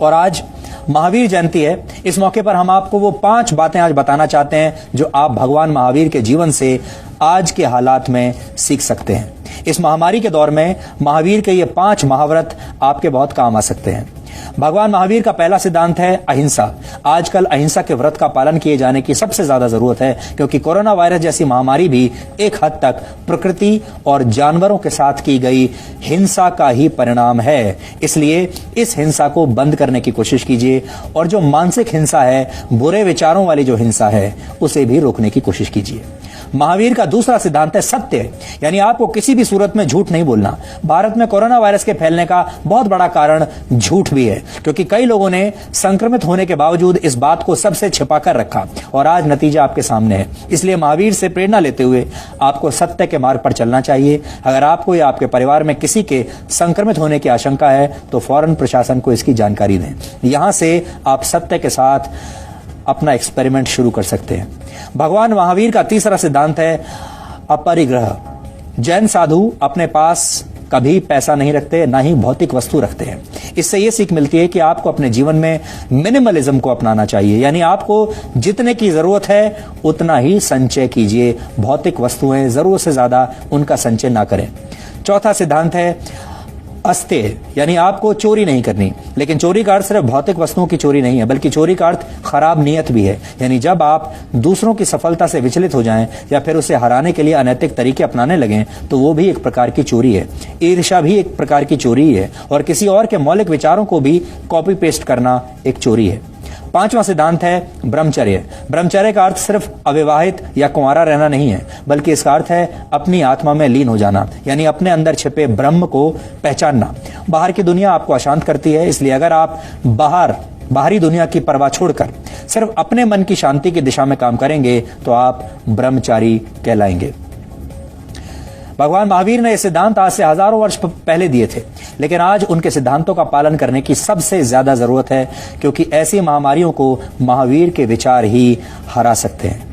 और आज महावीर जयंती है। इस मौके पर हम आपको वो 5 बातें आज बताना चाहते हैं जो आप भगवान महावीर के जीवन से आज के हालात में सीख सकते हैं। इस महामारी के दौर में महावीर के ये 5 महाव्रत आपके बहुत काम आ सकते हैं। भगवान महावीर का पहला सिद्धांत है अहिंसा। आजकल अहिंसा के व्रत का पालन किए जाने की सबसे ज्यादा जरूरत है, क्योंकि कोरोना वायरस जैसी महामारी भी एक हद तक प्रकृति और जानवरों के साथ की गई हिंसा का ही परिणाम है। इसलिए इस हिंसा को बंद करने की कोशिश कीजिए और जो मानसिक हिंसा है, बुरे विचारों वाली जो हिंसा है, उसे भी रोकने की कोशिश कीजिए। महावीर का दूसरा सिद्धांत है सत्य, यानी आपको किसी भी सूरत में झूठ नहीं बोलना। भारत में कोरोना वायरस के फैलने का बहुत बड़ा कारण झूठ भी है, क्योंकि कई लोगों ने संक्रमित होने के बावजूद इस बात को सबसे छिपा कर रखा और आज नतीजा आपके सामने है। इसलिए महावीर से प्रेरणा लेते हुए आपको सत्य के मार्ग पर चलना चाहिए। अगर आपको या आपके परिवार में किसी के संक्रमित होने की आशंका है तो फौरन प्रशासन को इसकी जानकारी दें। यहां से आप सत्य के साथ अपना एक्सपेरिमेंट शुरू कर सकते हैं। भगवान महावीर का तीसरा सिद्धांत है अपरिग्रह। जैन साधु अपने पास कभी पैसा नहीं रखते, ना ही भौतिक वस्तु रखते हैं। इससे यह सीख मिलती है कि आपको अपने जीवन में मिनिमलिज्म को अपनाना चाहिए, यानी आपको जितने की जरूरत है उतना ही संचय कीजिए। भौतिक वस्तुएं जरूरत से ज्यादा उनका संचय ना करें। चौथा सिद्धांत है अस्तेय, यानी आपको चोरी नहीं करनी। लेकिन चोरी का अर्थ सिर्फ भौतिक वस्तुओं की चोरी नहीं है, बल्कि चोरी का अर्थ खराब नियत भी है। यानी जब आप दूसरों की सफलता से विचलित हो जाएं या फिर उसे हराने के लिए अनैतिक तरीके अपनाने लगें तो वो भी एक प्रकार की चोरी है। ईर्ष्या भी एक प्रकार की चोरी है और किसी और के मौलिक विचारों को भी कॉपी पेस्ट करना एक चोरी है। 5वां सिद्धांत है ब्रह्मचर्य। ब्रह्मचर्य का अर्थ सिर्फ अविवाहित या कुंवारा रहना नहीं है, बल्कि इसका अर्थ है अपनी आत्मा में लीन हो जाना, यानी अपने अंदर छिपे ब्रह्म को पहचानना। बाहर की दुनिया आपको अशांत करती है, इसलिए अगर आप बाहरी दुनिया की परवाह छोड़कर सिर्फ अपने मन की शांति की दिशा में काम करेंगे तो आप ब्रह्मचारी कहलाएंगे। भगवान महावीर ने ये सिद्धांत आज से हजारों वर्ष पहले दिए थे, लेकिन आज उनके सिद्धांतों का पालन करने की सबसे ज्यादा जरूरत है, क्योंकि ऐसी महामारियों को महावीर के विचार ही हरा सकते हैं।